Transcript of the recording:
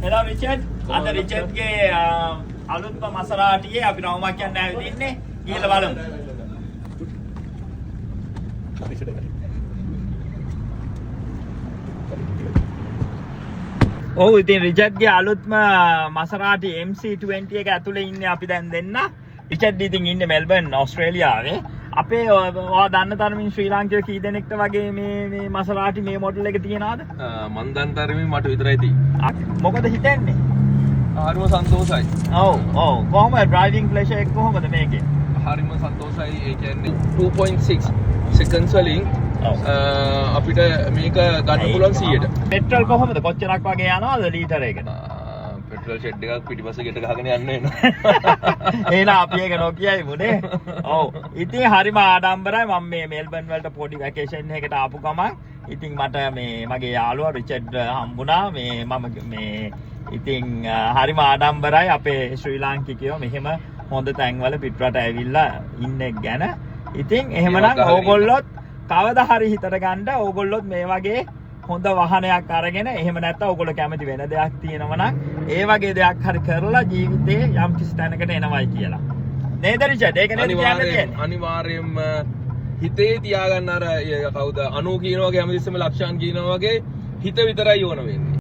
hello Richard. අද රිචඩ්ගේ අලුත්ම මසරාටියේ අපි රවුමක් යන්න ඇවිදින්නේ. ගිහලා බලමු. ඔව් ඉතින් රිචඩ්ගේ අලුත්ම මසරාටි MC20 එක ඇතුලේ ඉන්නේ අපි දැන් දෙන්න. රිචඩ් ඉතින් ඉන්නේ මෙල්බර්න් ඕස්ට්‍රේලියාවේ. අපේ ඔයා දන්න තරමින් ශ්‍රී ලාංකිකයෝ කී දෙනෙක්ට වගේ මේ මසරාටි මේ මොඩල් එක තියනවාද? මන් දන්න තරමින් මට විතරයි තියෙන්නේ. මොකද හිතන්නේ? හරිම සන්තෝෂයි. ඔව් කොහොමද ඩ්‍රයිවිංగ్ ප්ලෙෂර් එක කොහොමද මේකේ? හරිම සන්තෝෂයි. ඒ කියන්නේ 2.6 seconds වලින් අපිට මේක ගන්න පුළුවන් 100ට. පෙට්‍රල් කොහොමද? කොච්චරක් වගේ යනවද ලීටර එකට? පෙට්‍රල් ෂෙඩ් එකක් පිටිපස්සේ ගෙට ගහගෙන යන්න වෙනවා. එහෙනම් අපි ඒක නොකියයි මුනේ. ඔව්. ඉතින් හරිම ආඩම්බරයි මම මේ මෙල්බර්න් වලට පොඩි වැකේෂන් එකකට ආපු ගමන් ඉතින් මට මේ මගේ යාළුවා රිචඩ් හම්බුණා. මම ඉතින් හරිම ආඩම්බරයි අපේ ශ්‍රී ලාංකිකයෝ මෙහෙම හොඳ තැන්වල පිටරට ඇවිල්ලා ඉන්නේ ගැන. ඉතින් එහෙමනම් ඕගොල්ලොත් කවදා හරි හිතට ගන්න ඕගොල්ලොත් මේ වගේ හොඳ වාහනයක් අරගෙන එහෙම නැත්නම් ඕගොල්ලෝ කැමති වෙන දෙයක් තියෙනවා නම් ඒ වගේ දෙයක් හරි කරලා ජීවිතේ යම් කිසි තැනකට එනවයි කියලා. නේද රිචඩ්? ඒක නේද කියන්නේ? අනිවාර්යයෙන්ම හිතේ තියාගන්න අර කවුද 90 කියනවා වගේ හැමතිස්සෙම ලක්ෂාන් කියනවා වගේ හිත විතරයි ඕන වෙන්නේ.